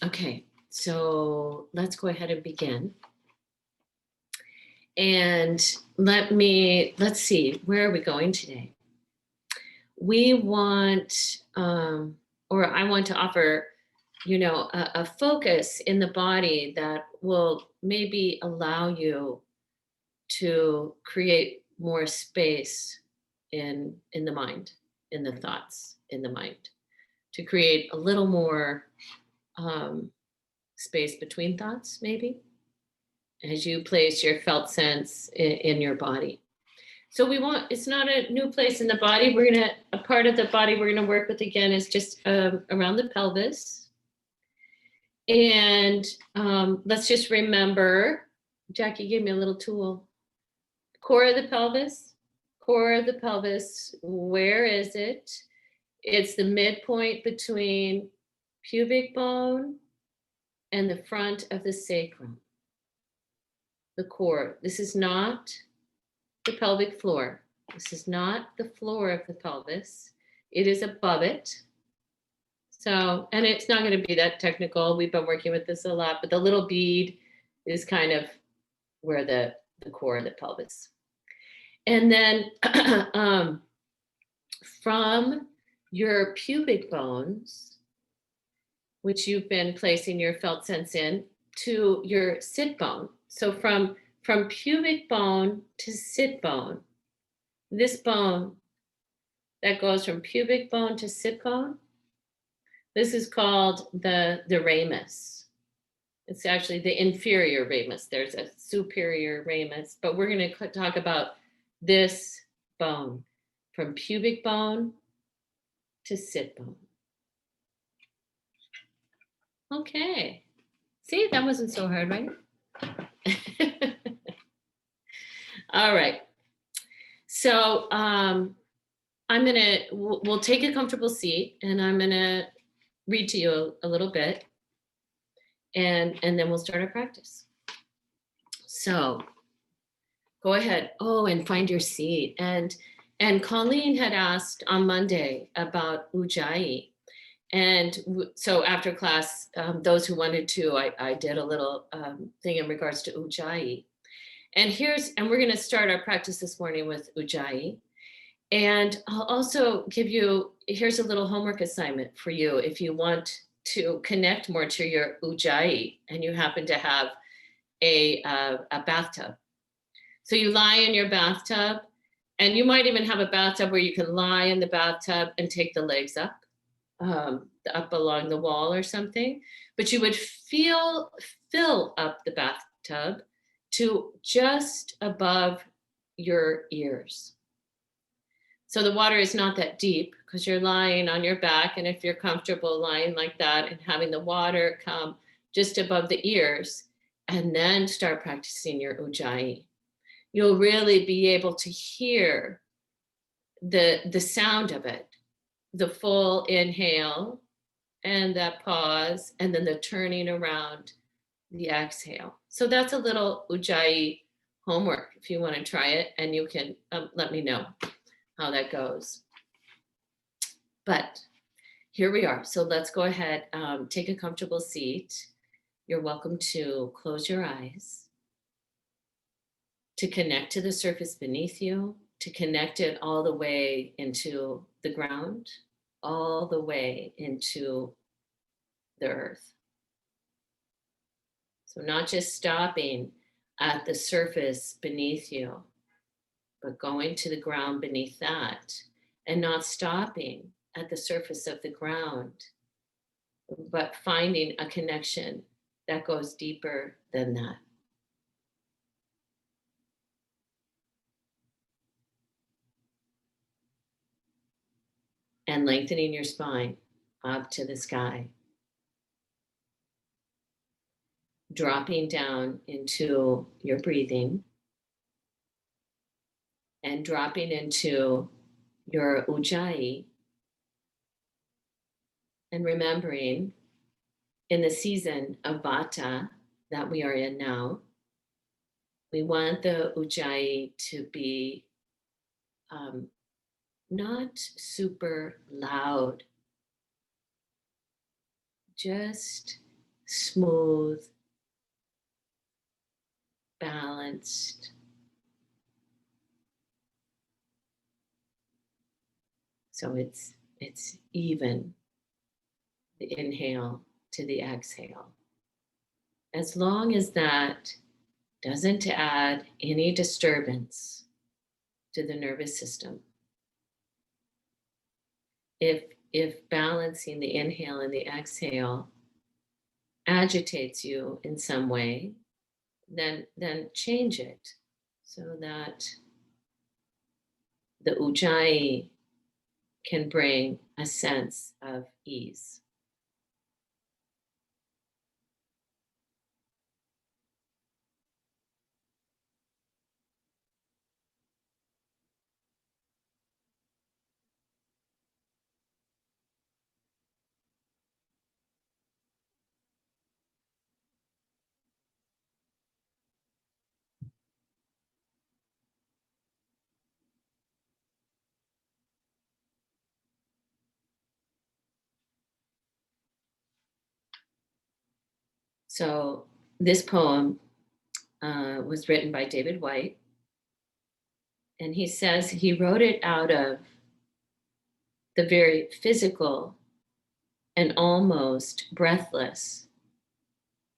Okay, so let's go ahead and begin. And let's see, where are we going today? We want, or I want to offer, a focus in the body that will maybe allow you to create more space in the mind, in the thoughts, in the mind, to create a little more space between thoughts, maybe, as you place your felt sense in your body. So it's not a new place in the body. A part of the body we're gonna work with again is just around the pelvis. And let's just remember, Jackie gave me a little tool. Core of the pelvis, where is it? It's the midpoint between pubic bone and the front of the sacrum. The core. This is not the pelvic floor. This is not the floor of the pelvis. It is above it. So, and it's not going to be that technical. We've been working with this a lot, but the little bead is kind of where the core of the pelvis. And then from your pubic bones, which you've been placing your felt sense in, to your sit bone. So from pubic bone to sit bone, this bone that goes from pubic bone to sit bone, this is called the ramus. It's actually the inferior ramus. There's a superior ramus, but we're going to talk about this bone from pubic bone to sit bone. Okay. See, that wasn't so hard, right? All right. So we'll take a comfortable seat, and I'm gonna read to you a little bit, and then we'll start our practice. So go ahead. Oh, and find your seat. And Colleen had asked on Monday about Ujjayi. And so after class, those who wanted to, I did a little thing in regards to Ujjayi. And we're going to start our practice this morning with Ujjayi. And I'll also here's a little homework assignment for you if you want to connect more to your Ujjayi and you happen to have a bathtub. So you lie in your bathtub, and you might even have a bathtub where you can lie in the bathtub and take the legs up along the wall or something. But you would fill up the bathtub to just above your ears. So the water is not that deep because you're lying on your back. And if you're comfortable lying like that and having the water come just above the ears, and then start practicing your Ujjayi, you'll really be able to hear the sound of it, the full inhale and that pause, and then the turning around, the exhale. So that's a little Ujjayi homework if you want to try it, and you can let me know how that goes. But here we are. So let's go ahead, take a comfortable seat. You're welcome to close your eyes, to connect to the surface beneath you, to connect it all the way into the ground, all the way into the earth. So not just stopping at the surface beneath you, but going to the ground beneath that, and not stopping at the surface of the ground, but finding a connection that goes deeper than that. And lengthening your spine up to the sky. Dropping down into your breathing and dropping into your Ujjayi, and remembering in the season of Vata that we are in now, we want the Ujjayi to be not super loud, just smooth, balanced. So it's even, the inhale to the exhale. As long as that doesn't add any disturbance to the nervous system. If balancing the inhale and the exhale agitates you in some way, then change it so that the ujjayi can bring a sense of ease. So this poem was written by David White, and he says he wrote it out of the very physical and almost breathless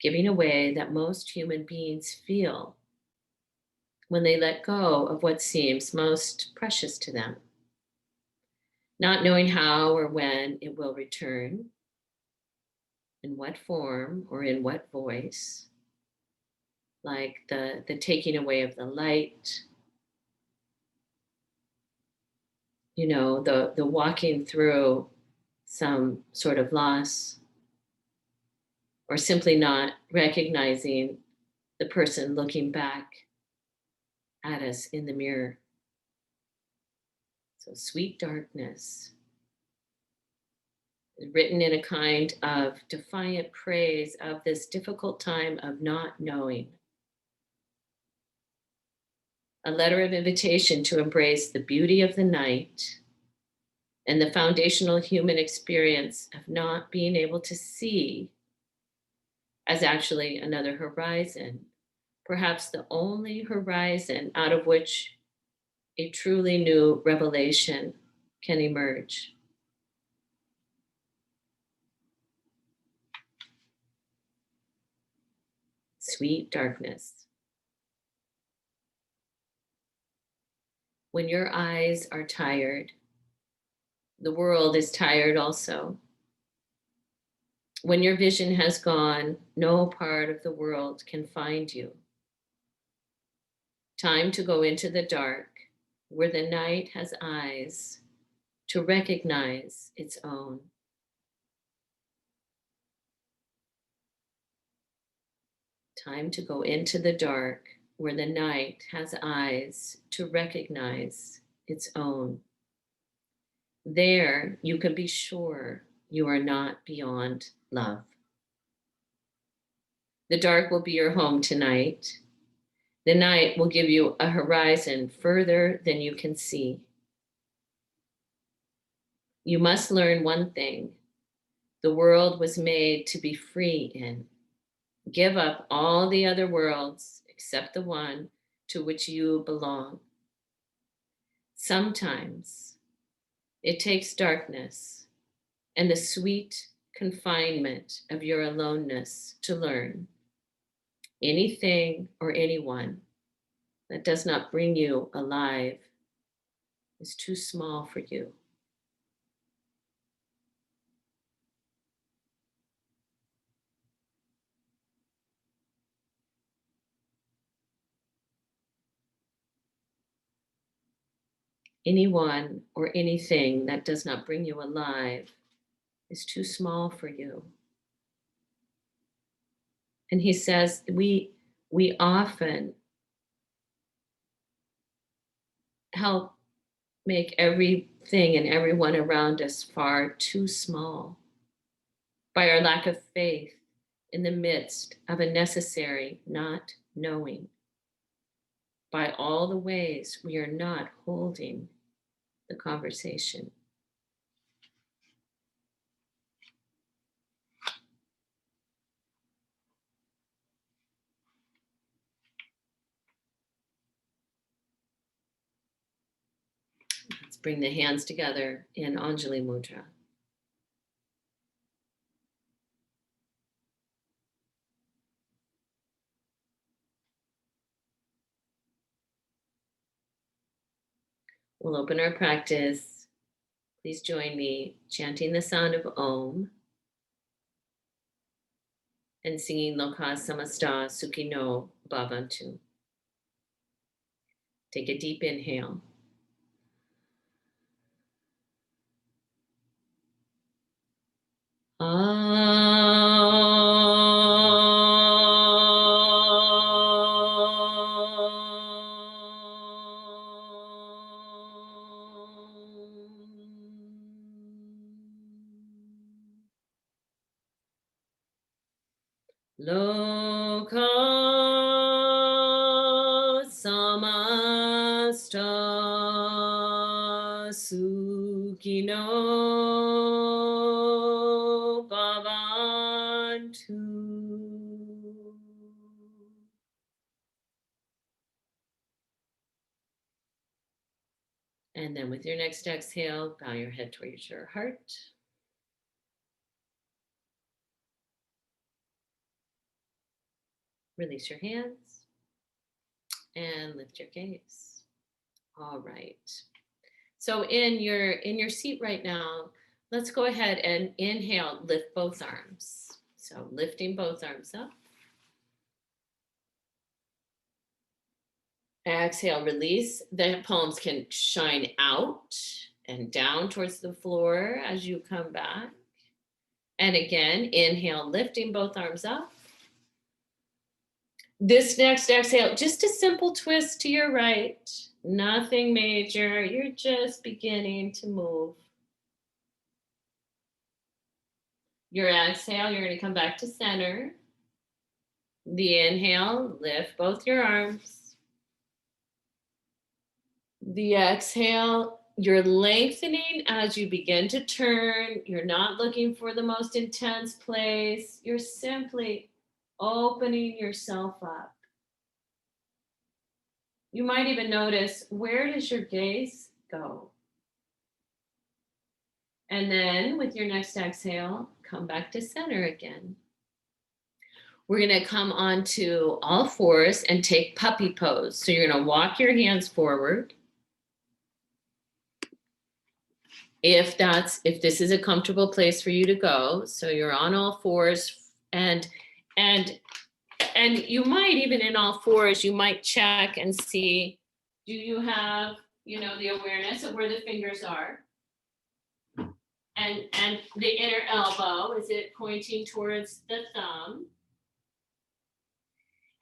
giving away that most human beings feel when they let go of what seems most precious to them, not knowing how or when it will return, in what form or in what voice, like the taking away of the light, the walking through some sort of loss, or simply not recognizing the person looking back at us in the mirror. So sweet darkness is written in a kind of defiant praise of this difficult time of not knowing. A letter of invitation to embrace the beauty of the night and the foundational human experience of not being able to see as actually another horizon, perhaps the only horizon out of which a truly new revelation can emerge. Sweet darkness. When your eyes are tired, the world is tired also. When your vision has gone, no part of the world can find you. Time to go into the dark, where the night has eyes to recognize its own. Time to go into the dark, where the night has eyes to recognize its own. There, you can be sure you are not beyond love. The dark will be your home tonight. The night will give you a horizon further than you can see. You must learn one thing. The world was made to be free in. Give up all the other worlds except the one to which you belong. Sometimes it takes darkness and the sweet confinement of your aloneness to learn. Anything or anyone that does not bring you alive is too small for you. Anyone or anything that does not bring you alive is too small for you. And he says we often help make everything and everyone around us far too small by our lack of faith in the midst of a necessary not knowing, by all the ways we are not holding the conversation. bring the hands together in Anjali Mudra. We'll open our practice. Please join me chanting the sound of Om and singing Loka Samasta Sukhino Bhavantu. Take a deep inhale. Loka samasta sukhino bhavantu. And then with your next exhale, bow your head towards your heart. Release your hands and lift your gaze. All right. So in your seat right now, let's go ahead and inhale, lift both arms. So lifting both arms up. Exhale, release. The palms can shine out and down towards the floor as you come back. And again, inhale, lifting both arms up. This next exhale, just a simple twist to your right. Nothing major. You're just beginning to move. Your exhale, you're going to come back to center. The inhale, lift both your arms. The exhale, you're lengthening as you begin to turn. You're not looking for the most intense place. You're simply opening yourself up. You might even notice, where does your gaze go? And then with your next exhale, come back to center again. We're going to come onto all fours and take puppy pose. So you're going to walk your hands forward. If this is a comfortable place for you to go, so you're on all fours, and you might even in all fours, you might check and see, do you have, the awareness of where the fingers are? And the inner elbow, is it pointing towards the thumb?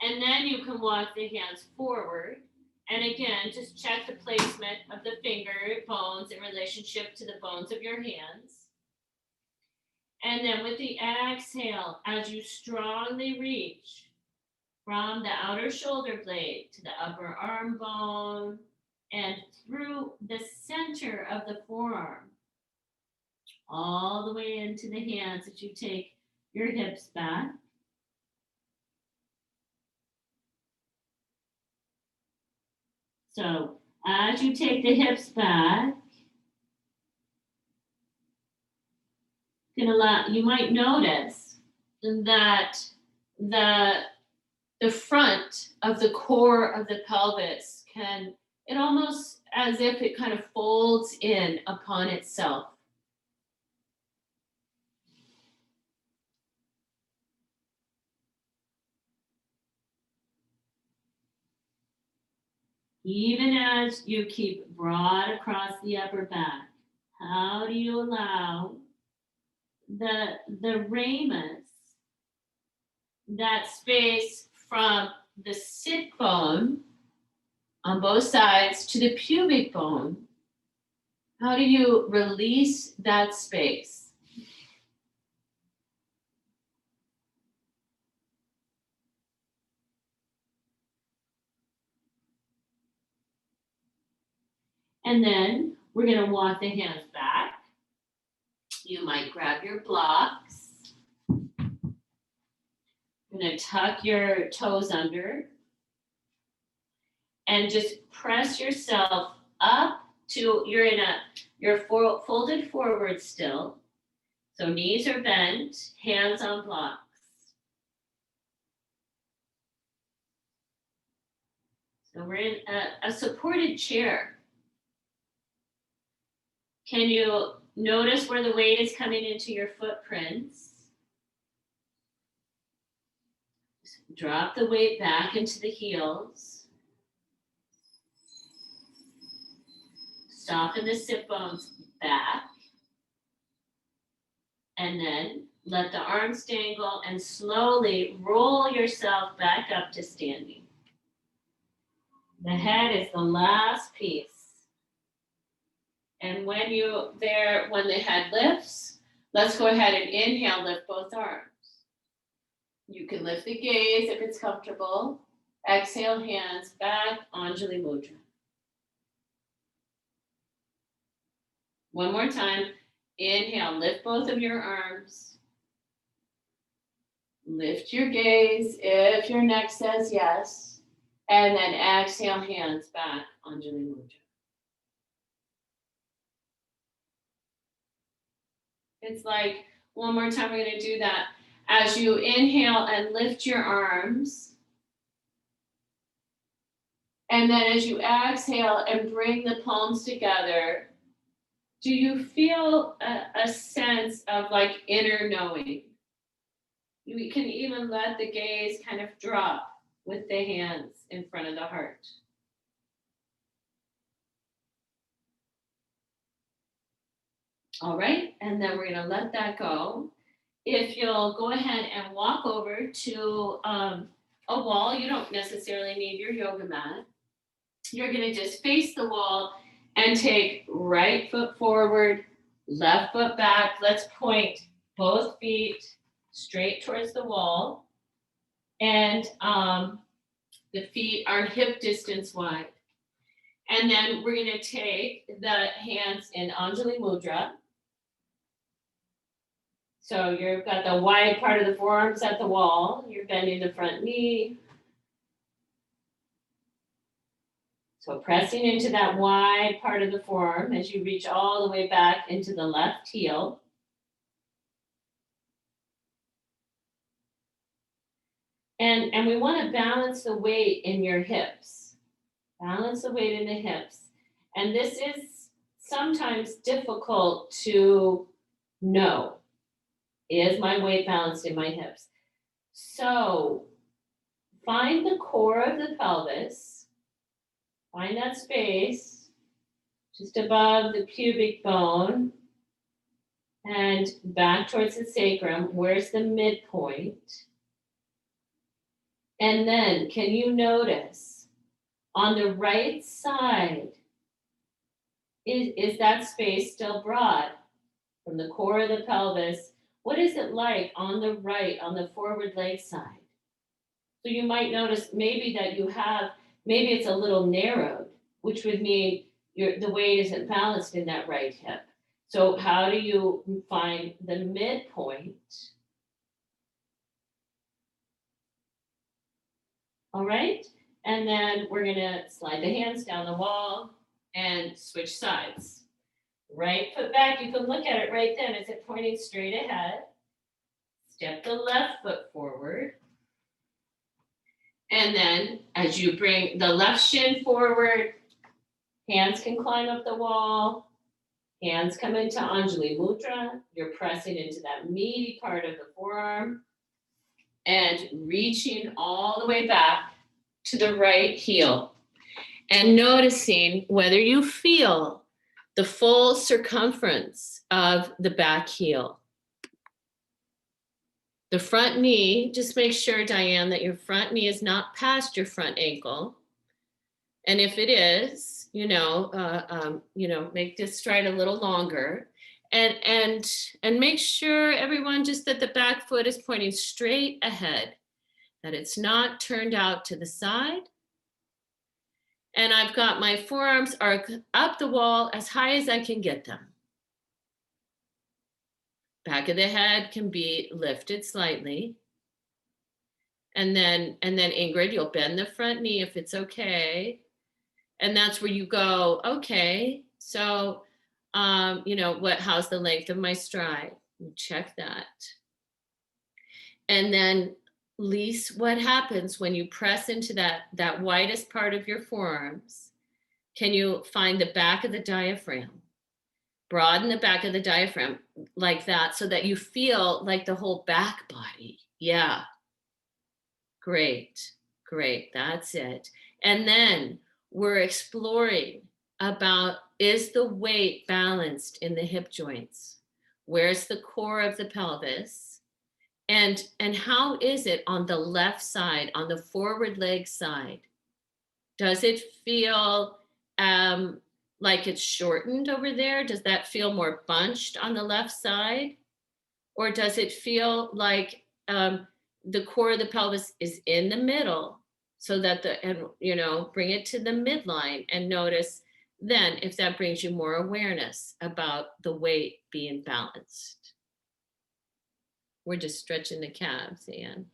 And then you can walk the hands forward. And again, just check the placement of the finger bones in relationship to the bones of your hands. And then with the exhale, as you strongly reach from the outer shoulder blade to the upper arm bone and through the center of the forearm, all the way into the hands as you take your hips back. So as you take the hips back, you might notice that the front of the core of the pelvis it almost as if it kind of folds in upon itself. Even as you keep broad across the upper back, how do you allow the ramus, that space from the sit bone on both sides to the pubic bone, how do you release that space? And then we're going to walk the hands back. You might grab your blocks. You're going to tuck your toes under and just press yourself up you're folded forward still. So knees are bent, hands on blocks. So we're in a supported chair. Can you notice where the weight is coming into your footprints? Drop the weight back into the heels. Soften the sit bones back. And then let the arms dangle and slowly roll yourself back up to standing. The head is the last piece. And when the head lifts, let's go ahead and inhale, lift both arms. You can lift the gaze if it's comfortable. Exhale, hands back, Anjali Mudra. One more time. Inhale, lift both of your arms. Lift your gaze if your neck says yes. And then exhale, hands back, Anjali Mudra. It's like, one more time, we're going to do that. As you inhale and lift your arms. And then as you exhale and bring the palms together, do you feel a sense of like inner knowing? You can even let the gaze kind of drop with the hands in front of the heart. All right, and then we're going to let that go. If you'll go ahead and walk over to a wall, you don't necessarily need your yoga mat. You're going to just face the wall and take right foot forward, left foot back. Let's point both feet straight towards the wall. And the feet are hip distance wide. And then we're going to take the hands in Anjali Mudra. So you've got the wide part of the forearms at the wall. You're bending the front knee. So pressing into that wide part of the forearm as you reach all the way back into the left heel. And we want to balance the weight in your hips. Balance the weight in the hips. And this is sometimes difficult to know. Is my weight balanced in my hips? So find the core of the pelvis. Find that space just above the pubic bone and back towards the sacrum. Where's the midpoint? And then can you notice on the right side, is that space still broad from the core of the pelvis? What is it like on the right, on the forward leg side? So you might notice maybe that maybe it's a little narrowed, which would mean the weight isn't balanced in that right hip. So how do you find the midpoint? All right, and then we're gonna slide the hands down the wall and switch sides. Right foot back, you can look at it right then. Is it pointing straight ahead? Step the left foot forward. And then as you bring the left shin forward, hands can climb up the wall. Hands come into Anjali Mudra. You're pressing into that meaty part of the forearm and reaching all the way back to the right heel. And noticing whether you feel the full circumference of the back heel. The front knee, just make sure, Diane, that your front knee is not past your front ankle. And if it is, make this stride a little longer. And make sure, everyone, just that the back foot is pointing straight ahead, that it's not turned out to the side. And I've got my forearms are up the wall as high as I can get them. Back of the head can be lifted slightly. And then Ingrid, you'll bend the front knee if it's okay. And that's where you go, okay, So, you know, how's the length of my stride? Check that. And then least what happens when you press into that widest part of your forearms. Can you find the back of the diaphragm? Broaden the back of the diaphragm like that so that you feel like the whole back body. Yeah. Great. Great. That's it. And then we're exploring about, is the weight balanced in the hip joints? Where's the core of the pelvis? And how is it on the left side, on the forward leg side? Does it feel like it's shortened over there? Does that feel more bunched on the left side? Or does it feel like the core of the pelvis is in the middle so that bring it to the midline and notice then if that brings you more awareness about the weight being balanced. We're just stretching the calves, Ann.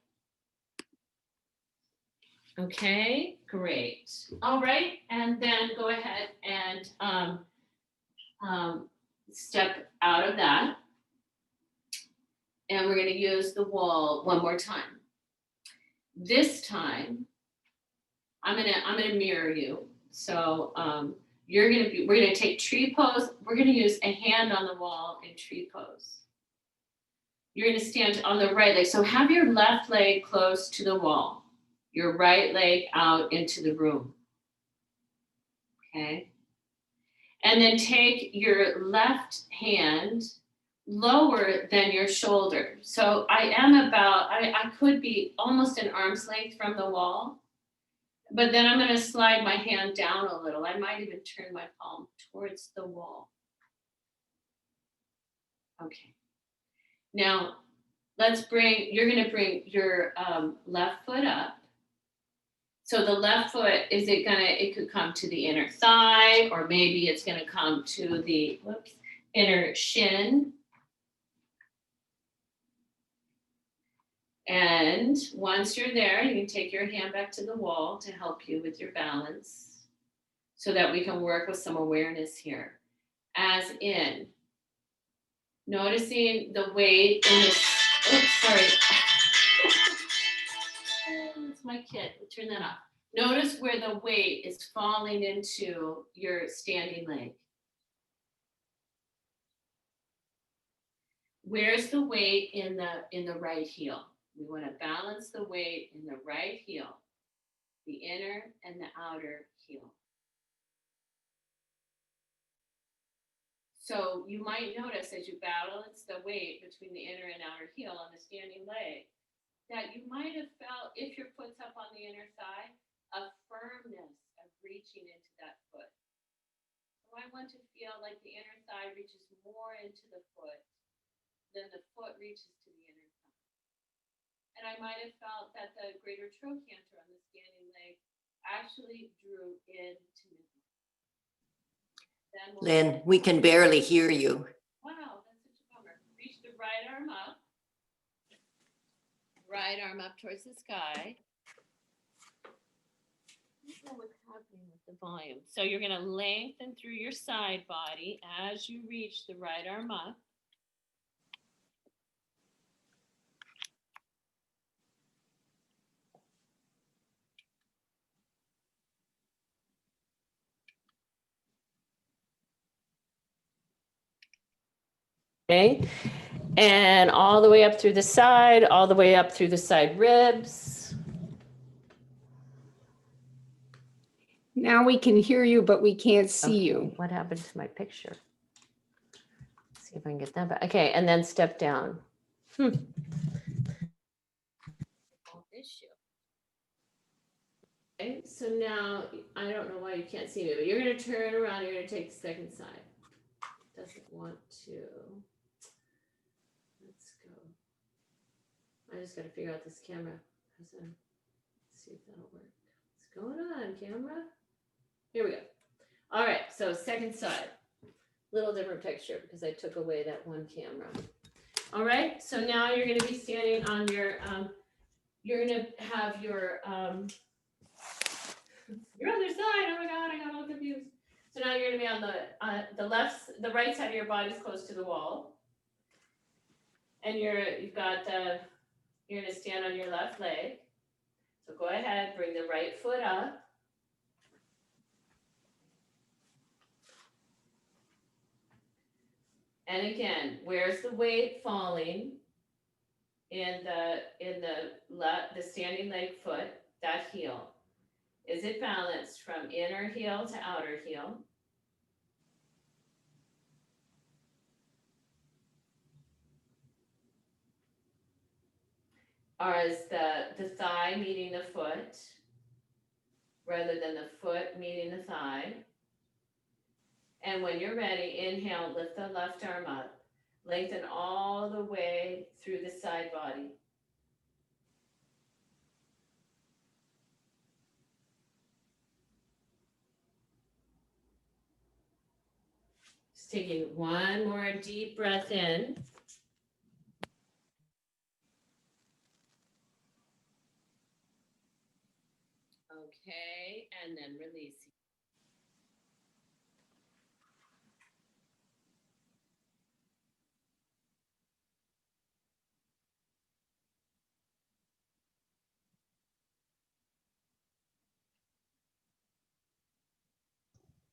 Okay, great. All right, and then go ahead and step out of that. And we're going to use the wall one more time. This time, I'm gonna mirror you. So we're gonna take tree pose. We're gonna use a hand on the wall in tree pose. You're gonna stand on the right leg. So have your left leg close to the wall, your right leg out into the room. Okay. And then take your left hand lower than your shoulder. So I could be almost an arm's length from the wall, but then I'm going to slide my hand down a little. I might even turn my palm towards the wall. Okay. Now you're going to bring your left foot up. So the left foot, it could come to the inner thigh, or maybe it's going to come to the inner shin. And once you're there, you can take your hand back to the wall to help you with your balance so that we can work with some awareness here. As in, noticing the weight in this, sorry. It's my kid, turn that off. Notice where the weight is falling into your standing leg. Where's the weight in the right heel? We want to balance the weight in the right heel, the inner and the outer heel. So you might notice as you balance the weight between the inner and outer heel on the standing leg, that you might have felt, if your foot's up on the inner thigh, a firmness of reaching into that foot. So I want to feel like the inner thigh reaches more into the foot than the foot reaches to the inner thigh. And I might have felt that the greater trochanter on the standing leg actually drew into midline. Lynn, we can barely hear you. Wow, that's such a bummer. Reach the right arm up. Right arm up towards the sky. I don't know what's happening with the volume. So you're going to lengthen through your side body as you reach the right arm up. Okay, and all the way up through the side, all the way up through the side ribs. Now we can hear you, but we can't see you. What happened to my picture? Let's see if I can get that back. Okay, and then step down. Okay, so now I don't know why you can't see me, but you're going to turn around. You're going to take the second side. Doesn't want to. Let's go. I just got to figure out this camera. Let's see if that'll work. What's going on, camera? Here we go. All right, so second side. Little different picture because I took away that one camera. All right, so now you're going to be standing on your, you're going to have your other side. Oh my God, I got all confused. So now you're gonna be on the right side of your body is close to the wall. And you're gonna stand on your left leg. So go ahead, bring the right foot up. And again, where's the weight falling in the standing leg foot, that heel? Is it balanced from inner heel to outer heel? Or is the thigh meeting the foot rather than the foot meeting the thigh? And when you're ready, inhale, lift the left arm up. Lengthen all the way through the side body. Just taking one more deep breath in. Okay, and then releasing.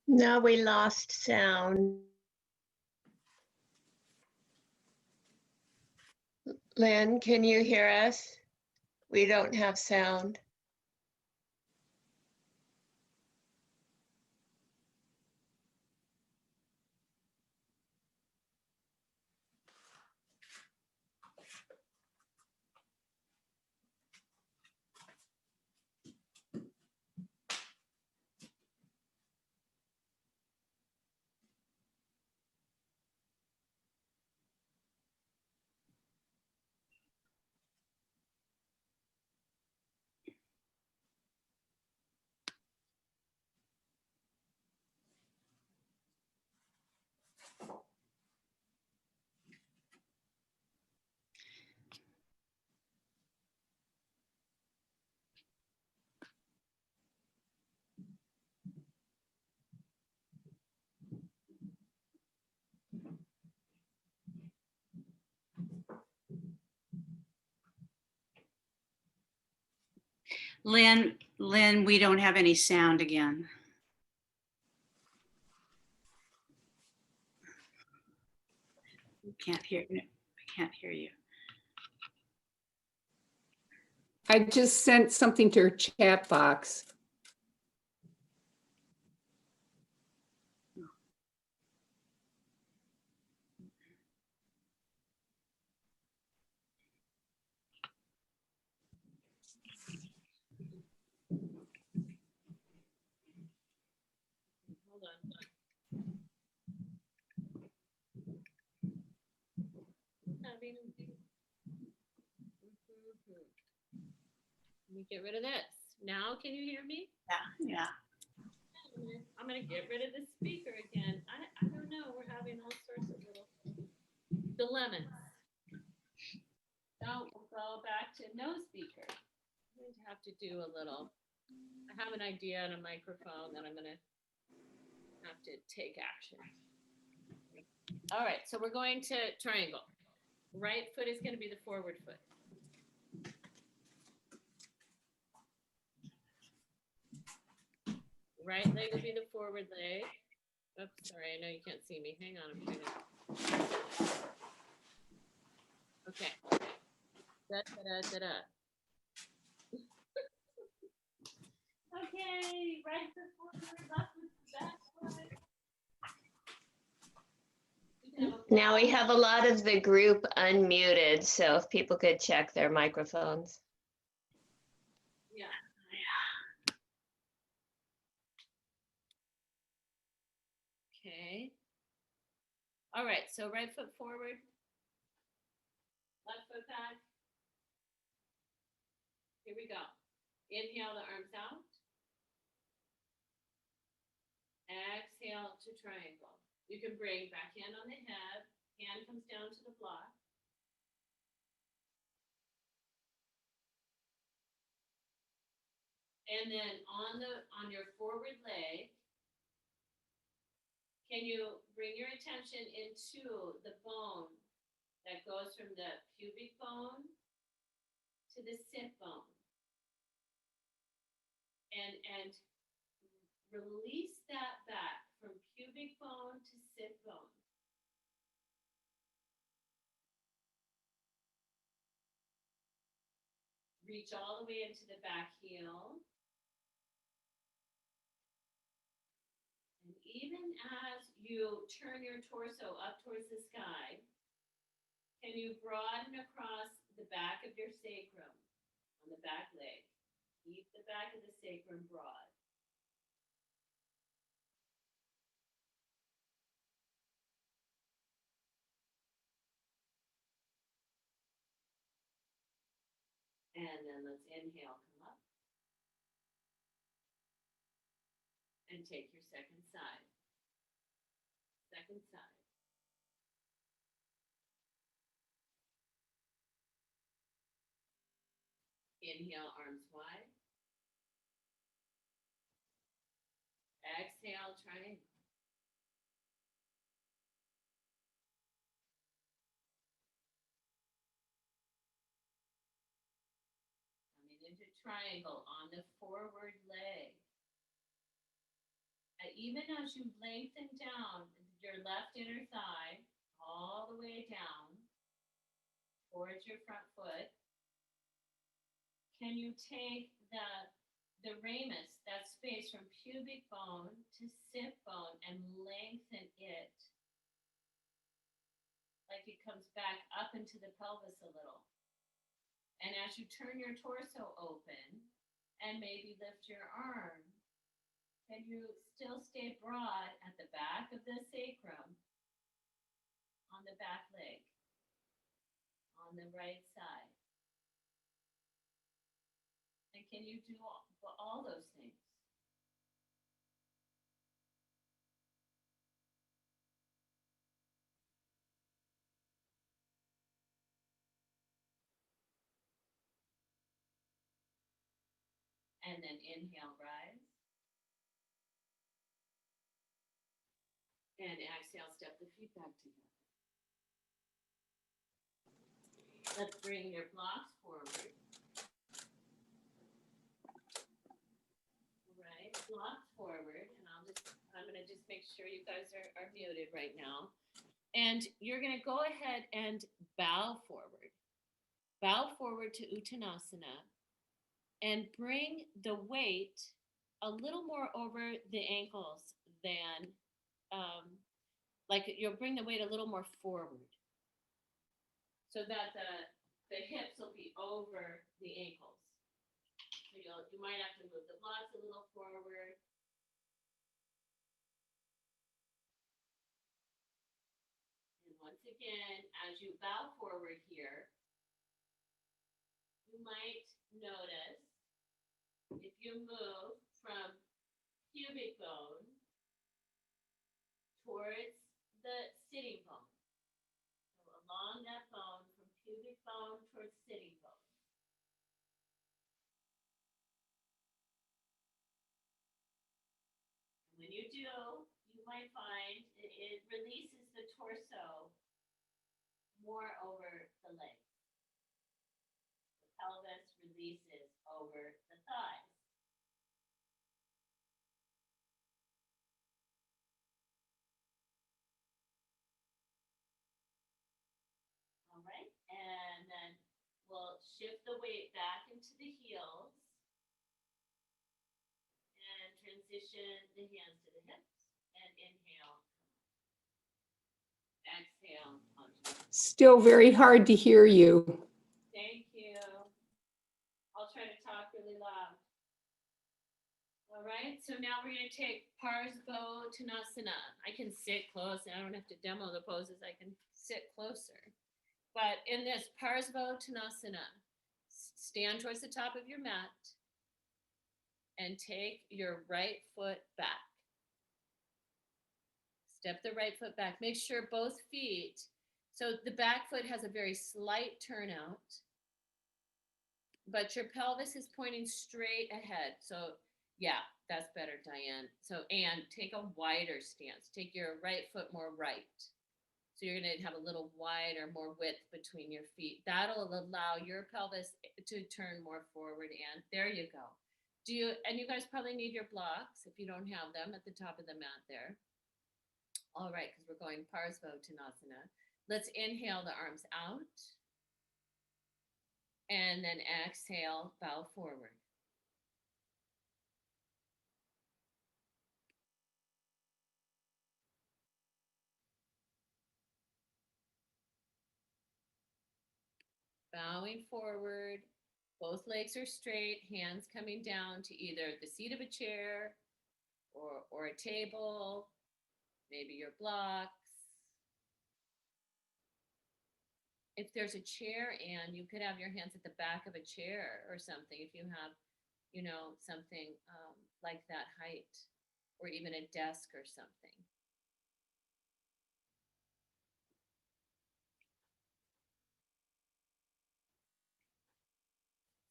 Now we lost sound. Lynn, can you hear us? We don't have sound. Lynn, we don't have any sound again. We can't hear you. I just sent something to her chat box. Hold on. Let me get rid of this. Now, can you hear me? Yeah. I'm gonna get rid of the speaker again. I don't know. We're having all sorts of little dilemmas. So we'll go back to no speaker. I'm going to have to do a little. I have an idea on a microphone that I'm gonna have to take action. All right, so we're going to triangle. Right foot is going to be the forward foot. Right leg will be the forward leg. Oops, sorry, I know you can't see me. Hang on, I'm doing it. Okay. Da-da-da-da-da. Okay, right foot forward, left foot backward. Now we have a lot of the group unmuted, so if people could check their microphones. Yeah. Okay. All right, so right foot forward, left foot back. Here we go. Inhale the arms out. Exhale to triangle. You can bring back hand on the head, hand comes down to the block. And then on your forward leg, Can you bring your attention into the bone that goes from the pubic bone to the sit bone? And release that back from pubic bone to sit bone. Reach all the way into the back heel. And even as you turn your torso up towards the sky, can you broaden across the back of your sacrum on the back leg? Keep the back of the sacrum broad. And then let's inhale, come up. And take your second side. Second side. Inhale, arms wide. Exhale, triangle. Coming into triangle on the forward leg. And even as you lengthen down your left inner thigh, all the way down towards your front foot, can you take the ramus, that space from pubic bone to sit bone, and lengthen it like it comes back up into the pelvis a little. And as you turn your torso open and maybe lift your arm, can you still stay broad at the back of the sacrum, on the back leg, on the right side? And can you do all those things? And then inhale, rise. And exhale, step the feet back together. Let's bring your blocks forward. Right, blocks forward, and I'm gonna just make sure you guys are muted right now. And you're gonna go ahead and bow forward. Bow forward to Uttanasana and bring the weight a little more over the ankles than, like you'll bring the weight a little more forward so that the hips will be over the ankles. So you might have to move the blocks a little forward. And once again, as you bow forward here, you might notice if you move from pubic bone towards the sitting bone. So along that bone, from pubic bone towards sitting bone. And when you do, you might find it releases the torso more over the legs. The pelvis releases over the thighs. All right, and then we'll shift the weight back into the heels and transition the hands to the hips and inhale. Exhale. Still very hard to hear you. Thank you. I'll try to talk really loud. All right, so now we're going to take Parsvottanasana. I can sit close, and I don't have to demo the poses. I can sit closer. But in this Parsvottanasana, stand towards the top of your mat and take your right foot back. Step the right foot back. Make sure both feet, so the back foot has a very slight turnout, but your pelvis is pointing straight ahead. So Yeah, that's better, Diane. So, and take a wider stance. Take your right foot more right. So you're going to have a little wider, more width between your feet. That'll allow your pelvis to turn more forward. And there you go. And you guys probably need your blocks if you don't have them at the top of the mat there. All right, because we're going Parsvottanasana. Let's inhale the arms out. And then exhale, bow forward. Bowing forward, both legs are straight, hands coming down to either the seat of a chair or a table, maybe your blocks. If there's a chair, and you could have your hands at the back of a chair or something, if you have, something like that height, or even a desk or something.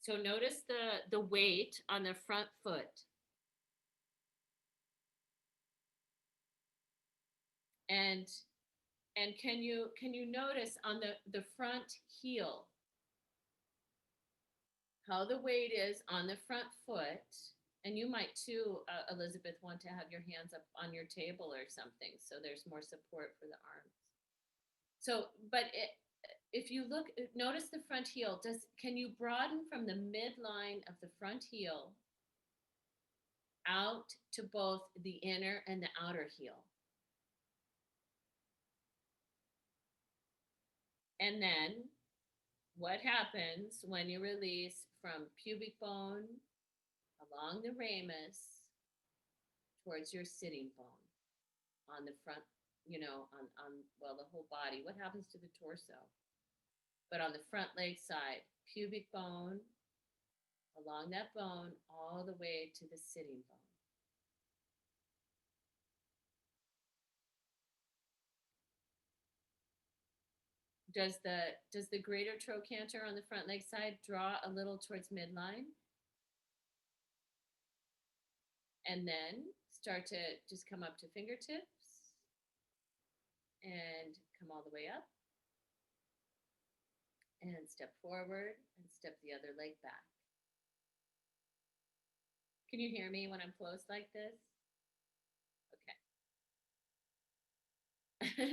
So notice the weight on the front foot. And can you notice on the front heel how the weight is on the front foot? And you might too, Elizabeth, want to have your hands up on your table or something, so there's more support for the arms. So, but if you look, notice the front heel. Can you broaden from the midline of the front heel out to both the inner and the outer heel? And then what happens when you release from pubic bone along the ramus towards your sitting bone on the front, well, the whole body? What happens to the torso? But on the front leg side, pubic bone, along that bone, all the way to the sitting bone. Does the greater trochanter on the front leg side draw a little towards midline? And then start to just come up to fingertips and come all the way up. And step forward and step the other leg back. Can you hear me when I'm close like this? Okay.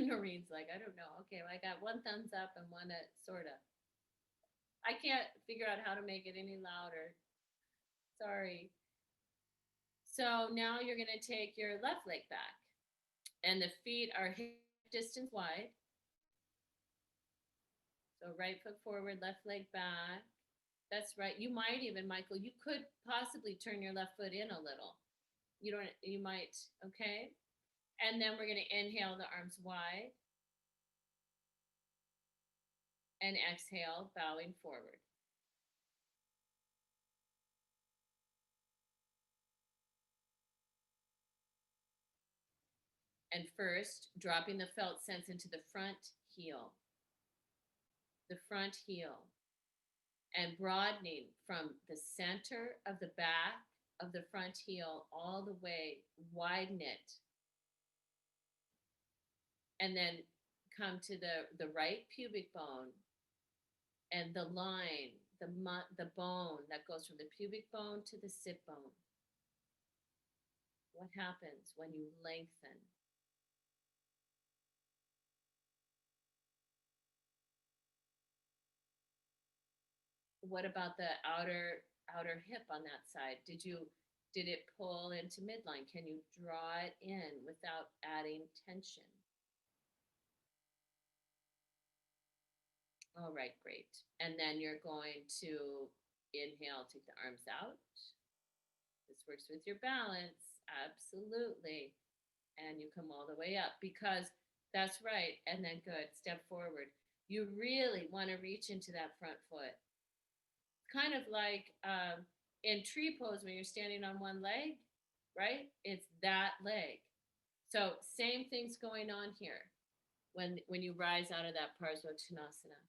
Noreen's like, I don't know. Okay, well, I got one thumbs up and one sort of. I can't figure out how to make it any louder. Sorry. So now you're going to take your left leg back, and the feet are hip distance wide. So right foot forward, left leg back. That's right. You might even, Michael, you could possibly turn your left foot in a little. You might, okay? And then we're going to inhale the arms wide. And exhale, bowing forward. And first, dropping the felt sense into the front heel. The front heel. And broadening from the center of the back of the front heel all the way, widen it. And then come to the right pubic bone and the line, the bone that goes from the pubic bone to the sit bone. What happens when you lengthen? What about the outer hip on that side? Did it pull into midline? Can you draw it in without adding tension? All right, great. And then you're going to inhale, take the arms out. This works with your balance, absolutely. And you come all the way up, because that's right. And then good, step forward. You really want to reach into that front foot. Kind of like in tree pose when you're standing on one leg, right? It's that leg. So same thing's going on here when you rise out of that Parsvottanasana.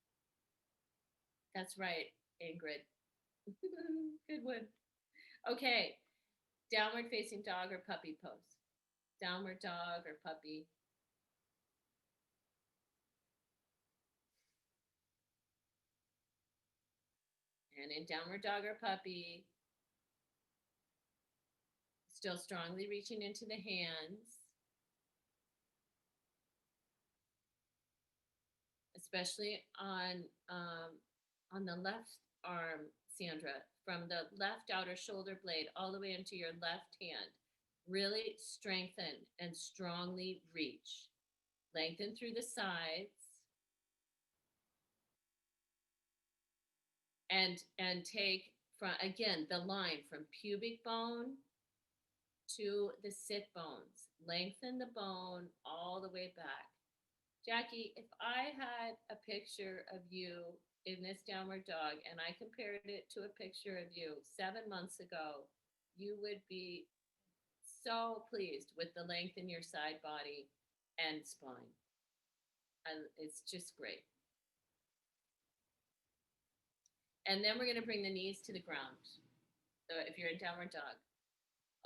That's right, Ingrid. Good one. Okay, Downward facing dog or puppy pose. Downward dog or puppy. And in downward dog or puppy, still strongly reaching into the hands, especially on the left arm, Sandra, from the left outer shoulder blade all the way into your left hand. Really strengthen and strongly reach. Lengthen through the sides. And take from, again, the line from pubic bone to the sit bones. Lengthen the bone all the way back. Jackie, if I had a picture of you in this downward dog and I compared it to a picture of you 7 months ago, you would be so pleased with the length in your side body and spine. And it's just great. And then we're going to bring the knees to the ground. So if you're in downward dog.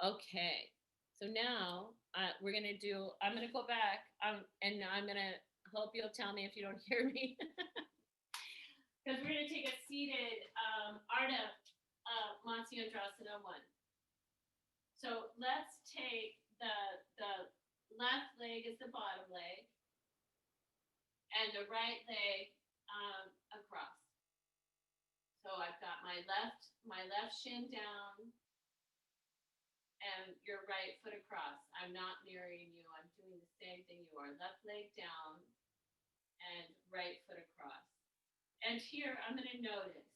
Okay. So now we're going to do, I'm going to go back and I'm going to hope you'll tell me if you don't hear me. Because we're going to take a seated Ardha Matsyendrasana 1. So let's take the left leg is the bottom leg and the right leg across. So I've got my left shin down and your right foot across. I'm not mirroring you. I'm doing the same thing you are. Left leg down and right foot across. And here I'm going to notice,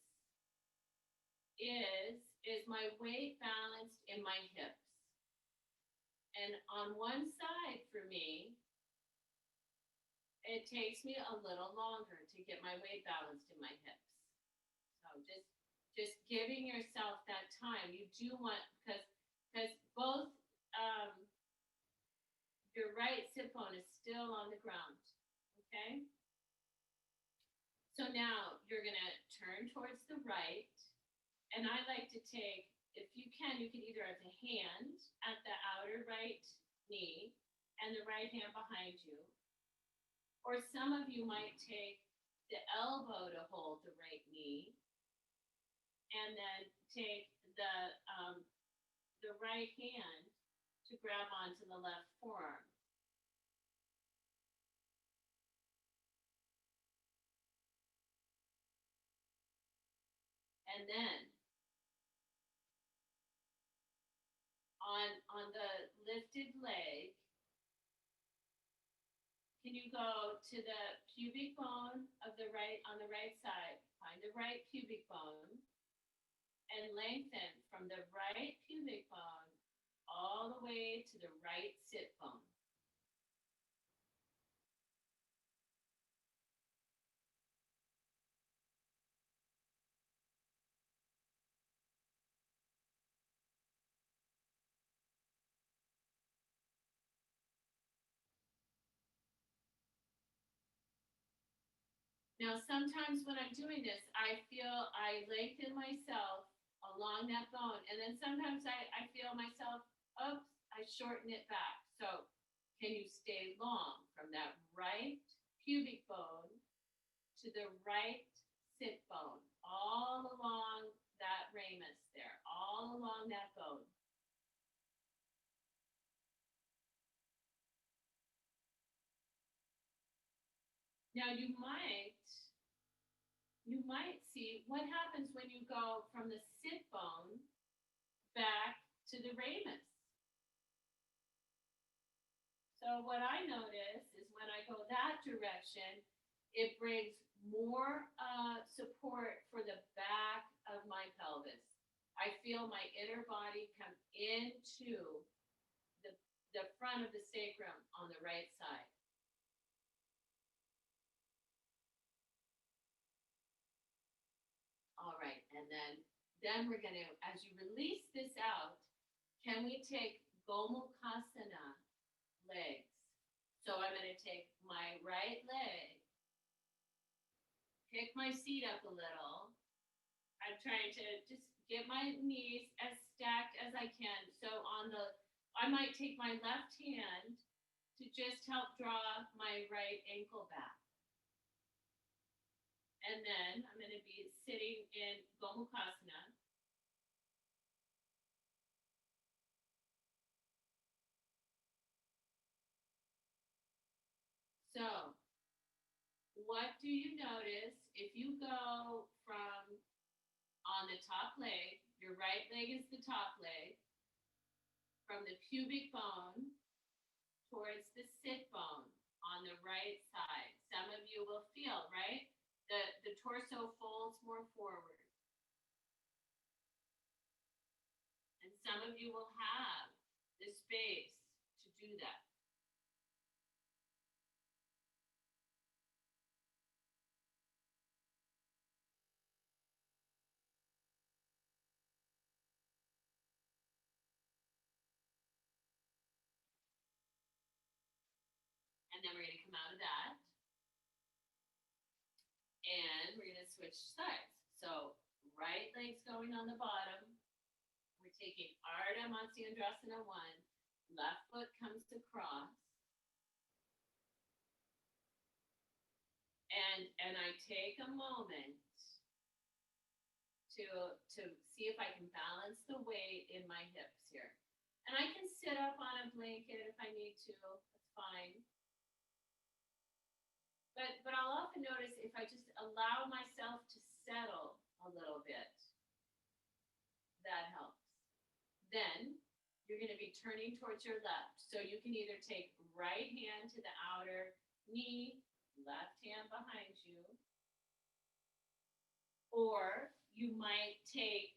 is my weight balanced in my hips? And on one side for me, it takes me a little longer to get my weight balanced in my hips. So just giving yourself that time. You do want, because both your right sit bone is still on the ground, okay? So now you're gonna turn towards the right, and I like to take, if you can either have the hand at the outer right knee and the right hand behind you, or some of you might take the elbow to hold the right knee, and then take the right hand to grab onto the left forearm. And then on the lifted leg, can you go to the pubic bone of the right, on the right side, find the right pubic bone and lengthen from the right pubic bone all the way to the right sit bone. Now, sometimes when I'm doing this, I feel I lengthen myself along that bone. And then sometimes I feel myself, oops, I shorten it back. So can you stay long from that right pubic bone to the right sit bone, all along that ramus there, all along that bone. Now you might see what happens when you go from the sit bone back to the ramus. So what I notice is when I go that direction, it brings more support for the back of my pelvis. I feel my inner body come into the front of the sacrum on the right side. All right, and then we're gonna, as you release this out, can we take Gomukhasana legs? So I'm gonna take my right leg, pick my seat up a little. I'm trying to just get my knees as stacked as I can. So I might take my left hand to just help draw my right ankle back. And then I'm going to be sitting in Gomukhasana. So, what do you notice if you go from on the top leg, your right leg is the top leg, from the pubic bone towards the sit bone on the right side? Some of you will feel, right? The torso folds more forward. And some of you will have the space to do that. And then we're going to come out of that. And we're going to switch sides. So right leg's going on the bottom. We're taking Ardha Matsyendrasana 1. Left foot comes across. And I take a moment to see if I can balance the weight in my hips here. And I can sit up on a blanket if I need to. That's fine. But I'll often notice if I just allow myself to settle a little bit, that helps. Then you're going to be turning towards your left. So you can either take right hand to the outer knee, left hand behind you, or you might take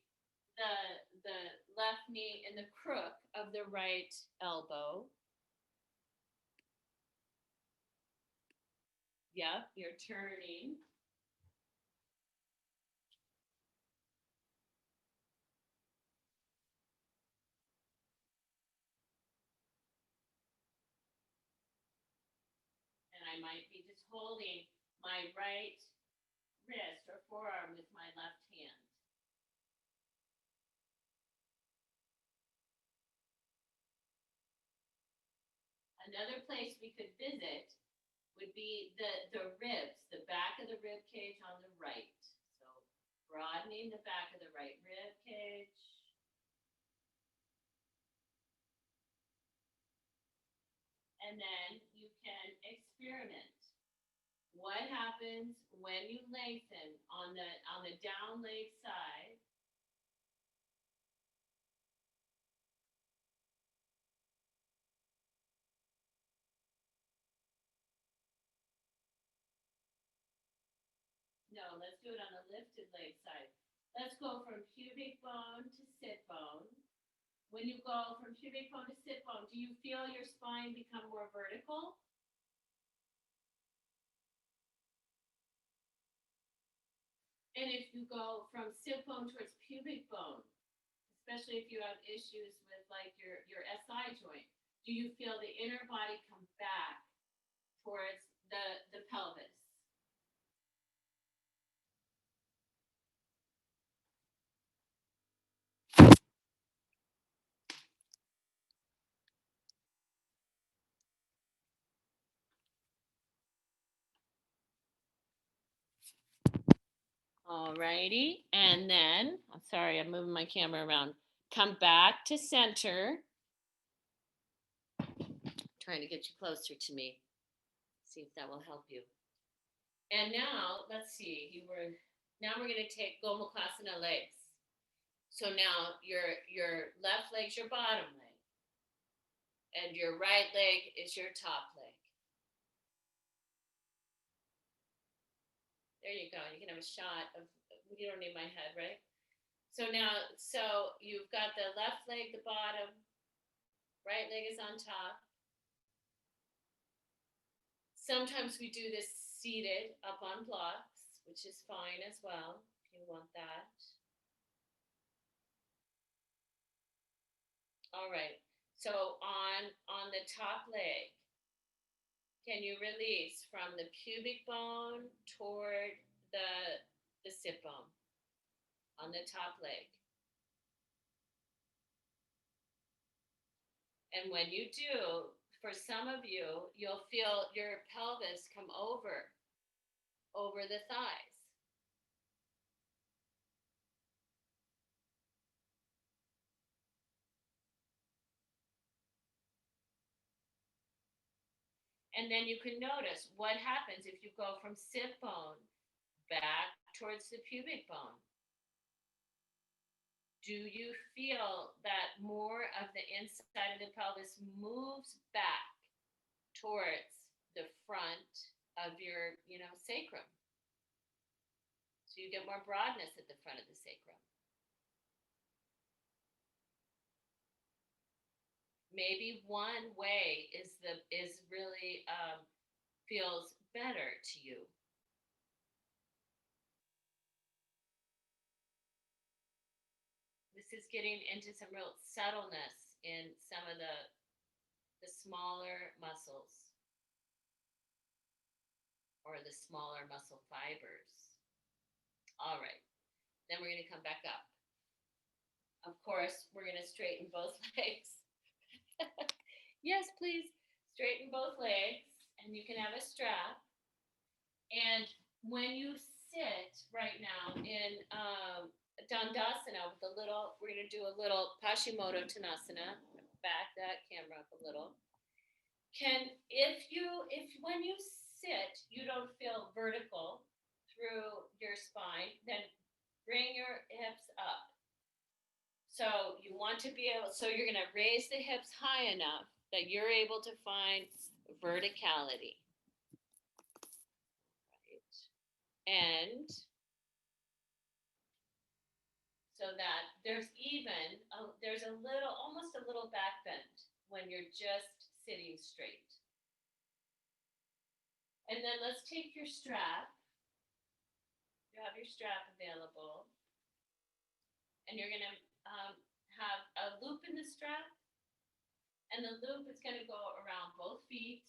the left knee in the crook of the right elbow. Yep, you're turning. And I might be just holding my right wrist or forearm with my left hand. Another place we could visit would be the ribs, the back of the rib cage on the right. So broadening the back of the right rib cage. And then you can experiment. What happens when you lengthen on the down leg side? No, let's do it on the lifted leg side. Let's go from pubic bone to sit bone. When you go from pubic bone to sit bone, do you feel your spine become more vertical? And if you go from sit bone towards pubic bone, especially if you have issues with like your SI joint, do you feel the inner body come back towards the pelvis? All righty, and then, I'm sorry, I'm moving my camera around. Come back to center. Trying to get you closer to me. See if that will help you. And now, let's see, now we're gonna take Gomukhasana legs. So now your left leg's your bottom leg. And your right leg is your top leg. There you go. You can have a shot of, you don't need my head, right? So you've got the left leg, the bottom, right leg is on top. Sometimes we do this seated up on blocks, which is fine as well, if you want that. All right, so on the top leg, can you release from the pubic bone toward the sit bone? on the top leg. And when you do, for some of you, you'll feel your pelvis come over the thighs. And then you can notice what happens if you go from sit bone back towards the pubic bone. Do you feel that more of the inside of the pelvis moves back towards the front of your, sacrum? So you get more broadness at the front of the sacrum. Maybe one way is really feels better to you. This is getting into some real subtleness in some of the smaller muscles or the smaller muscle fibers. All right, then we're going to come back up. Of course, we're going to straighten both legs. Yes, please straighten both legs, and you can have a strap. And when you sit right now in Dandasana with a little, we're going to do a little Paschimotto Tanasana. Back that camera up a little. If when you sit, you don't feel vertical through your spine, then bring your hips up. So you want to be able, so you're going to raise the hips high enough that you're able to find verticality. Right. And so that there's almost a little back bend when you're just sitting straight. And then let's take your strap. You have your strap available. And you're going to have a loop in the strap. And the loop is going to go around both feet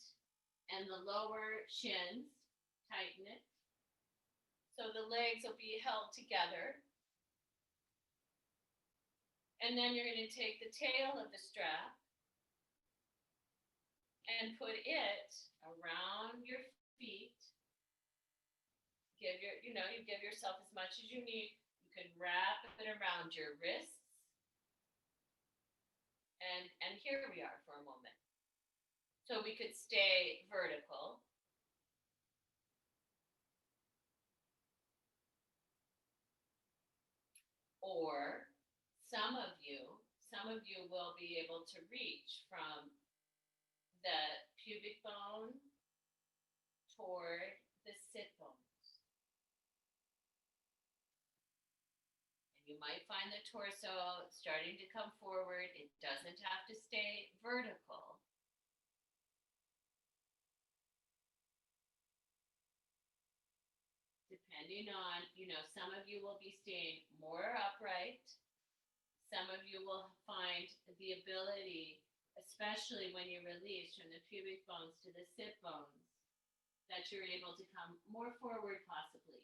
and the lower shins. Tighten it. So the legs will be held together. And then you're going to take the tail of the strap and put it around your feet. You give yourself as much as you need. You can wrap it around your wrists. And here we are for a moment. So we could stay vertical. Or some of you will be able to reach from the pubic bone toward the sit bones. And you might find the torso starting to come forward. It doesn't have to stay vertical. Depending on, some of you will be staying more upright. Some of you will find the ability, especially when you release from the pubic bones to the sit bones, that you're able to come more forward possibly.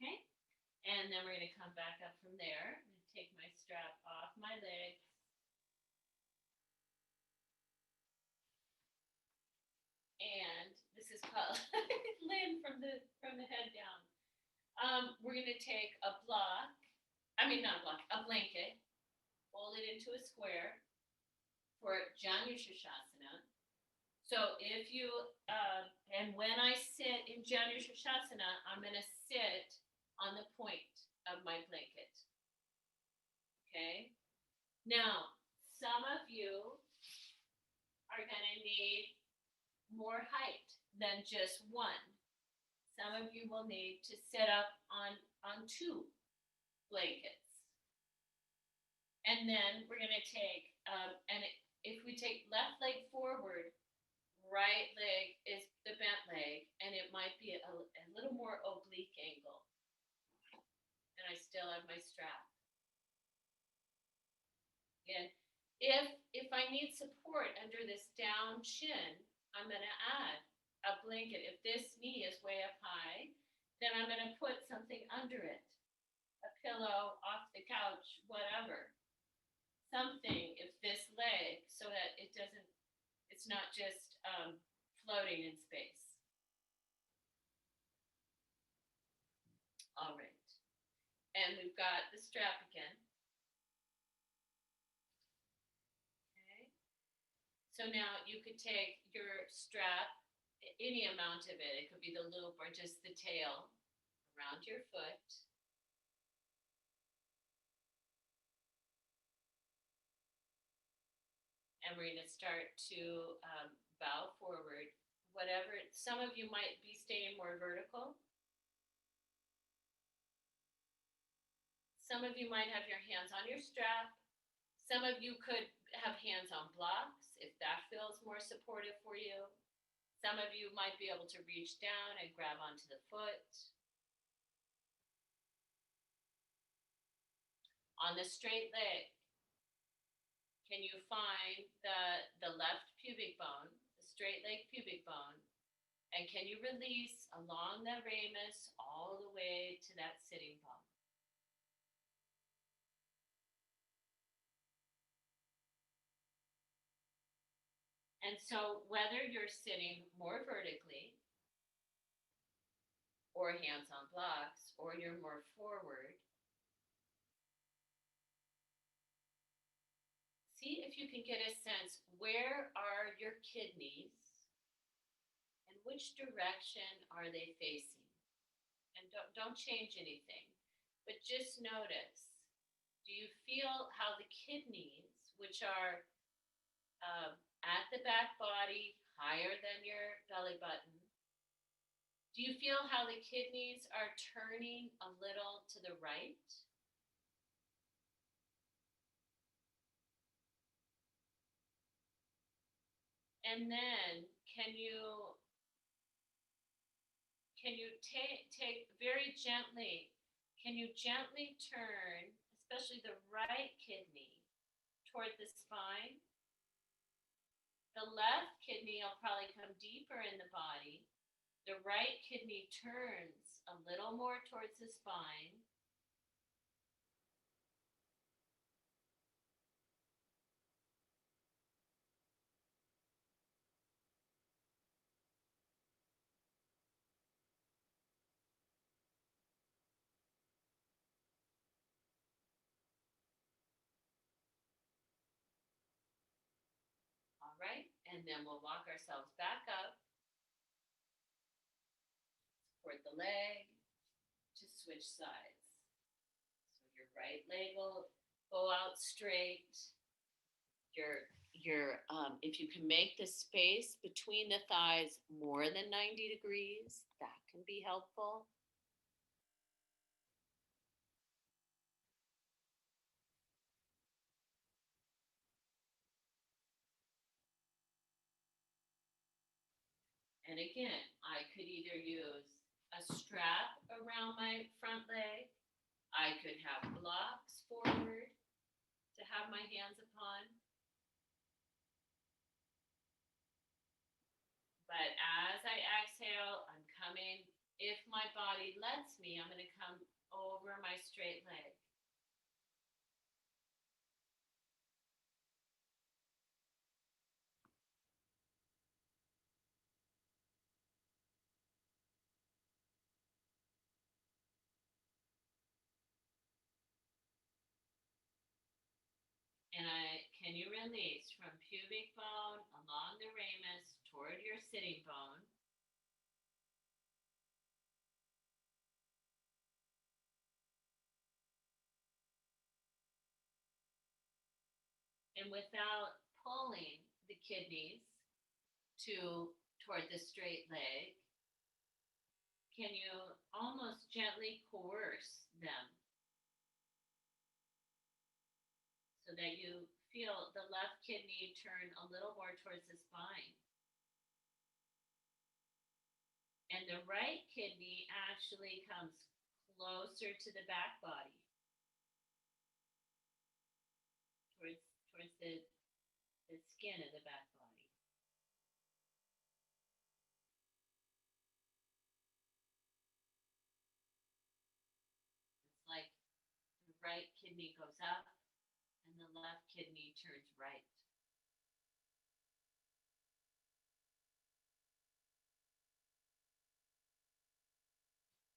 Okay, and then we're going to come back up from there. I'm going to take my strap off my legs. And this is called Lynn from the head down. We're going to take a blanket, fold it into a square for Janu Shasana. So if you, and when I sit in Janu Shasana, I'm going to sit on the point of my blanket. Okay. Now, some of you are going to need more height than just one. Some of you will need to sit up on two blankets. And then we're going to take, if we take left leg forward, right leg is the bent leg, and it might be a little more oblique angle. my strap. And if I need support under this down shin, I'm going to add a blanket. If this knee is way up high, then I'm going to put something under it, a pillow off the couch, whatever. Something if this leg, so that it's not just floating in space. All right. And we've got the strap again. Okay. So now you could take your strap, any amount of it. It could be the loop or just the tail around your foot. And we're going to start to bow forward. Whatever, some of you might be staying more vertical. Some of you might have your hands on your strap. Some of you could have hands on blocks if that feels more supportive for you. Some of you might be able to reach down and grab onto the foot. On the straight leg, can you find the left pubic bone, the straight leg pubic bone, and can you release along the ramus all the way to that sitting bone? And so whether you're sitting more vertically or hands on blocks, or you're more forward, see if you can get a sense, where are your kidneys and which direction are they facing? And don't change anything, but just notice, do you feel how the kidneys, which are at the back body, higher than your belly button, do you feel how the kidneys are turning a little to the right? And then can you take very gently, can you gently turn, especially the right kidney, toward the spine? The left kidney will probably come deeper in the body. The right kidney turns a little more towards the spine. All right, and then we'll walk ourselves back up. Support the leg to switch sides. So your right leg will go out straight. If you can make the space between the thighs more than 90 degrees, that can be helpful. And again, I could either use a strap around my front leg. I could have blocks forward to have my hands upon. But as I exhale, I'm coming, if my body lets me, I'm going to come over my straight leg. And can you release from pubic bone along the ramus toward your sitting bone? And without pulling the kidneys toward the straight leg, can you almost gently coerce them so that you feel the left kidney turn a little more towards the spine? And the right kidney actually comes closer to the back body. towards the skin of the back body. It's like the right kidney goes up and the left kidney turns right.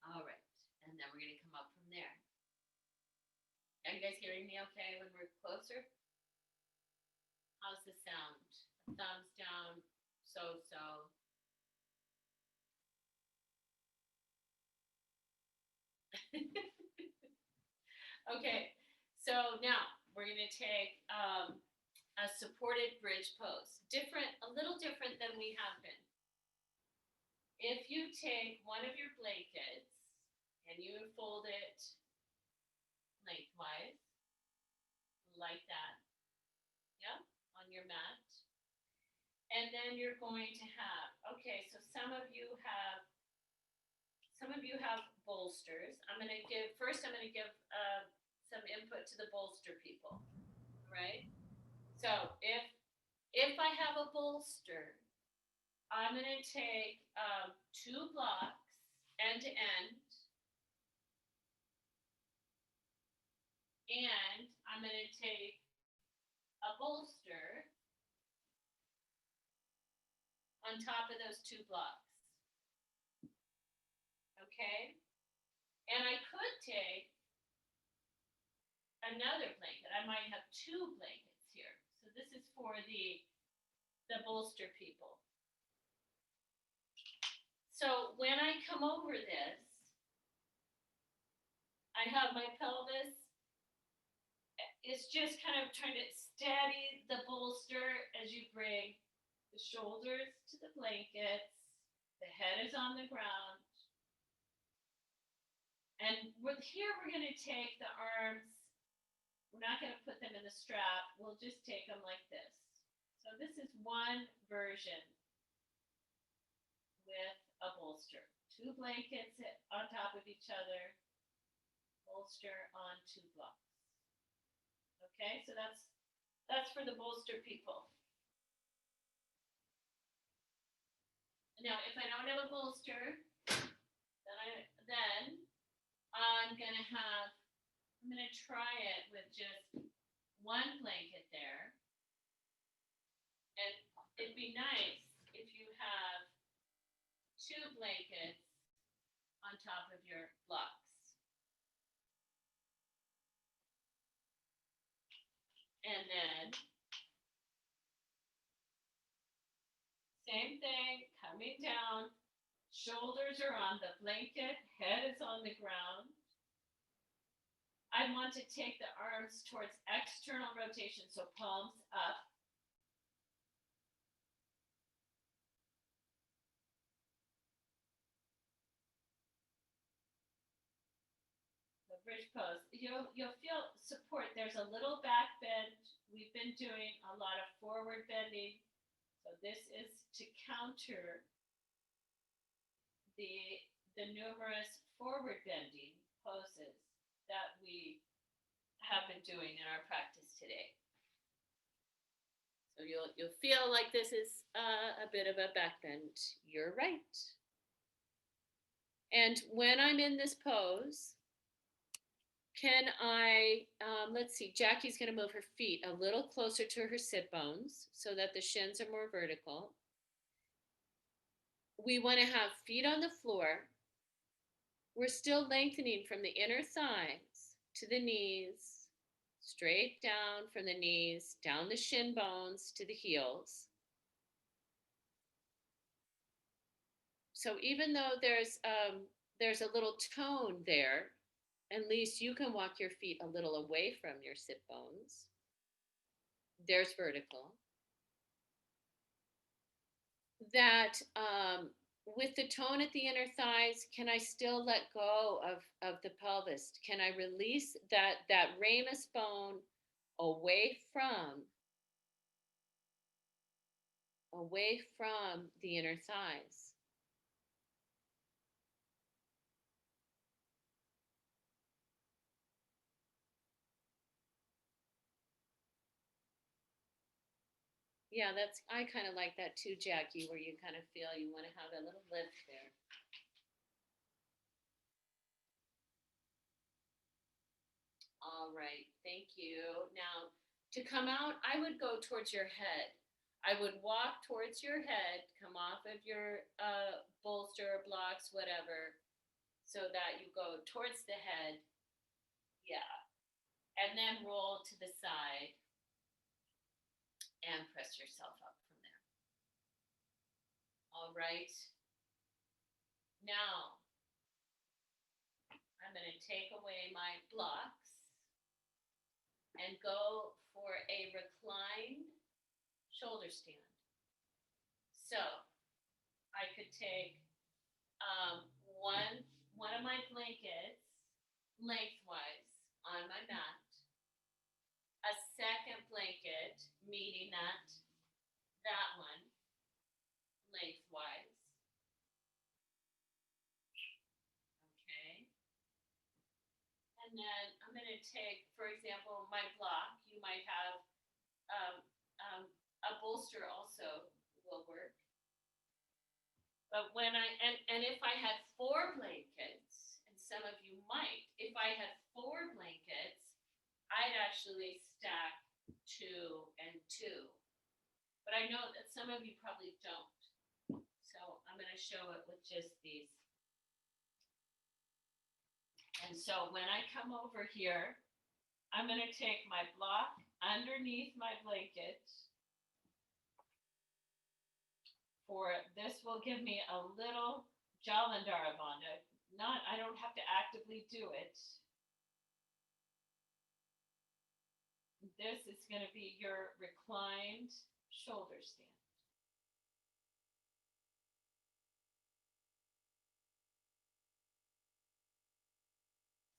All right, and then we're gonna come up from there. Are you guys hearing me okay when we're closer? How's the sound? Thumbs down, so. Okay, so now we're gonna take a supported bridge pose. A little different than we have been. If you take one of your blankets and you fold it lengthwise, like that, yeah, on your mat. And then you're going to have, okay, so some of you have bolsters. I'm gonna give some input to the bolster people, right? So if I have a bolster, I'm gonna take 2 blocks end to end, and I'm gonna take a bolster on top of those 2 blocks. Okay? And I could take another blanket. I might have 2 blankets here. So this is for the bolster people. So when I come over this, I have my pelvis. It's just kind of trying to steady the bolster as you bring the shoulders to the blankets. The head is on the ground. And here we're going to take the arms. We're not going to put them in the strap. We'll just take them like this. So this is one version with a bolster. 2 blankets on top of each other. Bolster on 2 blocks. Okay, so that's for the bolster people. Now, if I don't have a bolster, then I'm gonna try it with just 1 blanket there. And it'd be nice if you have 2 blankets on top of your blocks. And then same thing, coming down, shoulders are on the blanket, head is on the ground. I want to take the arms towards external rotation, so palms up. The bridge pose. You'll feel support. There's a little back bend. We've been doing a lot of forward bending. So this is to counter the numerous forward bending poses that we have been doing in our practice today. So you'll feel like this is a bit of a back bend. You're right. And when I'm in this pose, can I, let's see, Jackie's gonna move her feet a little closer to her sit bones so that the shins are more vertical. We wanna have feet on the floor. We're still lengthening from the inner thighs to the knees, straight down from the knees, down the shin bones to the heels. So even though there's a little tone there, at least you can walk your feet a little away from your sit bones. There's vertical. That with the tone at the inner thighs, can I still let go of the pelvis? Can I release that ramus bone away from the inner thighs? Yeah, I kind of like that too, Jackie, where you kind of feel you want to have a little lift there. All right, thank you. Now, to come out, I would go towards your head. I would walk towards your head, come off of your bolster, blocks, whatever, so that you go towards the head. Yeah. And then roll to the side and press yourself up from there. All right. Now, I'm going to take away my blocks and go for a reclined shoulder stand. So I could take one of my blankets lengthwise on my mat, a second blanket meeting that one lengthwise. Okay. And then I'm going to take, for example, my block. You might have a bolster also will work. But when and if I had 4 blankets, and some of you might, if I had 4 blankets, I'd actually stack 2 and 2. But I know that some of you probably don't. So I'm going to show it with just these. And so when I come over here, I'm going to take my block underneath my blanket. This will give me a little Jalandharabandha. I don't have to actively do it. This is going to be your reclined shoulder stand.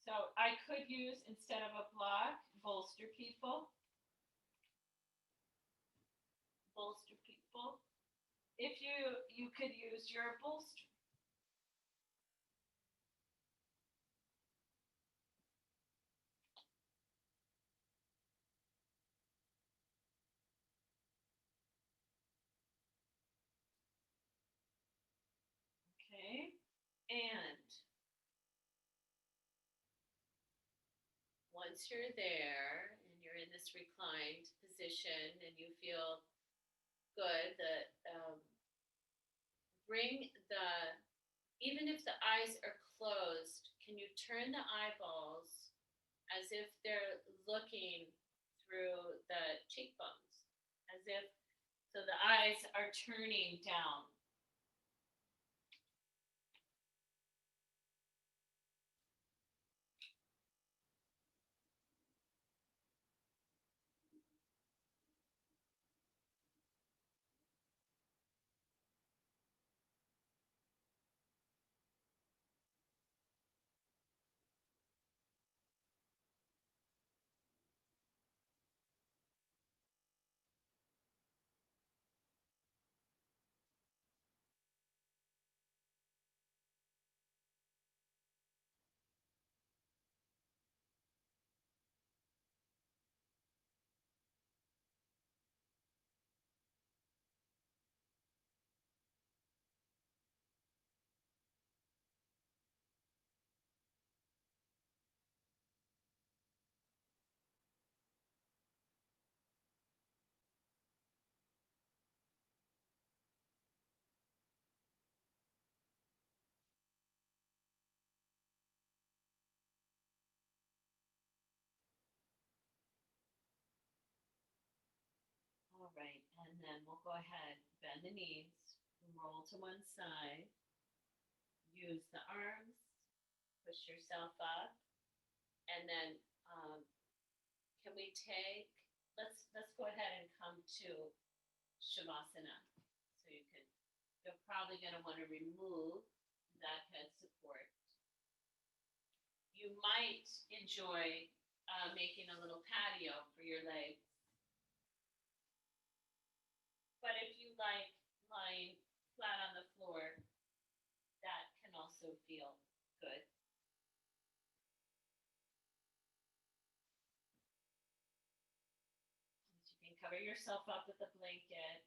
So I could use, instead of a block, bolster people. If you could use your bolster. Okay, and once you're there and you're in this reclined position and you feel good, even if the eyes are closed, can you turn the eyeballs as if they're looking through the cheekbones, so the eyes are turning down. All right, and then we'll go ahead, bend the knees, roll to one side, use the arms, push yourself up, and then can we take, let's go ahead and come to Shavasana. So you're probably going to want to remove that head support. You might enjoy making a little patio for your legs. But if you like lying flat on the floor, that can also feel good. You can Cover yourself up with a blanket.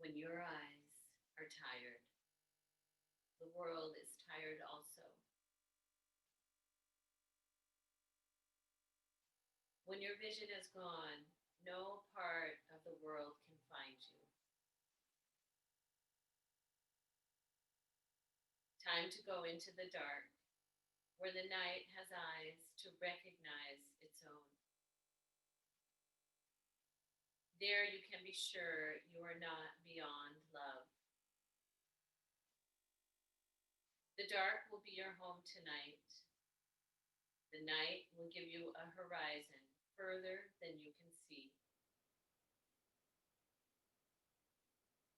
When your eyes are tired, the world is tired also. When your vision is gone, no part of the world can find you. Time to go into the dark, where the night has eyes to recognize its own. There you can be sure you are not beyond love. The dark will be your home tonight. The night will give you a horizon further than you can see.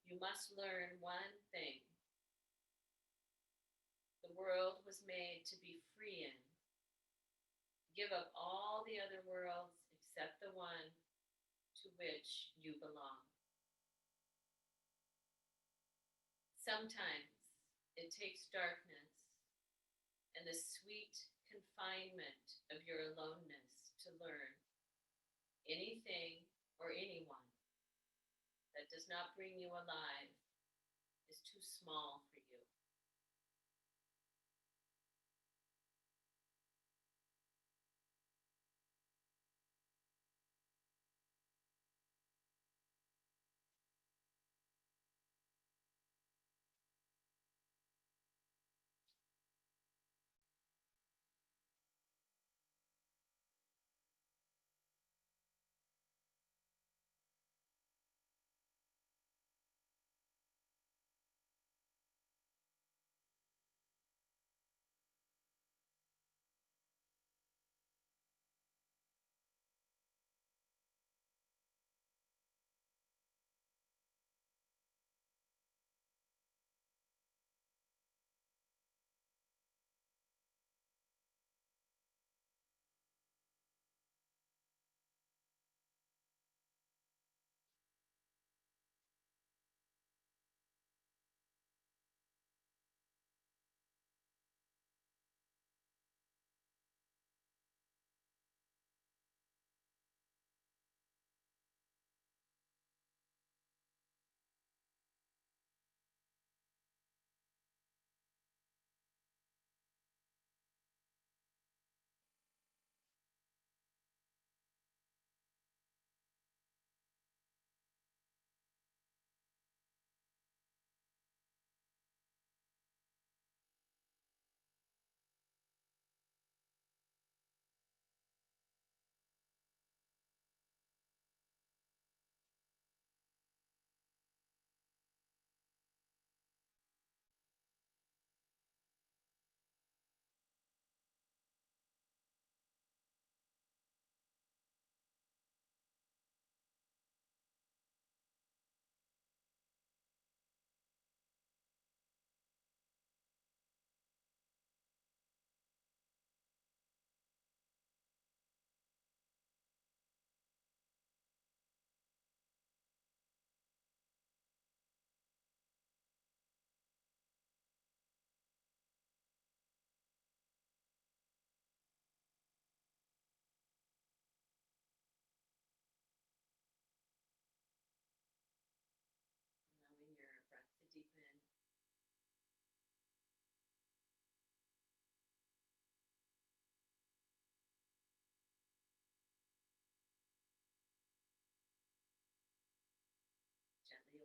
You must learn one thing. The world was made to be free in. Give up all the other worlds except the one to which you belong. Sometimes it takes darkness and the sweet confinement of your aloneness to learn anything or anyone that does not bring you alive is too small for you.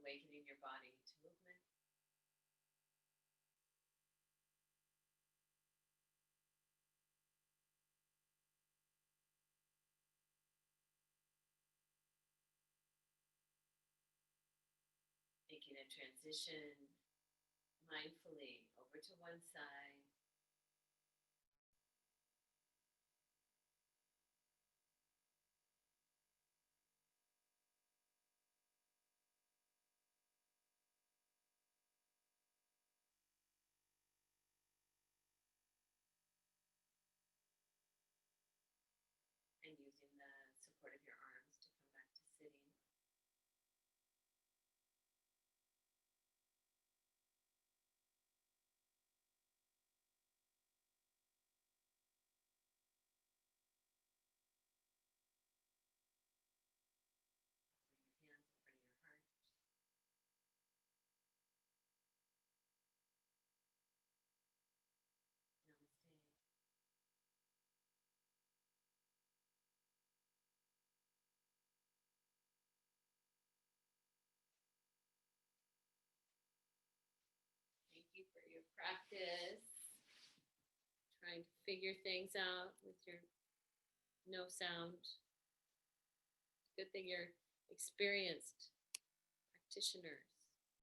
awakening your body to movement. Making a transition mindfully over to one side. And using the support of your arms to come back to sitting. Bring your hands in front of your heart. Namaste. Thank you for your practice. Trying to figure things out with your no sound. Good thing you're experienced practitioners.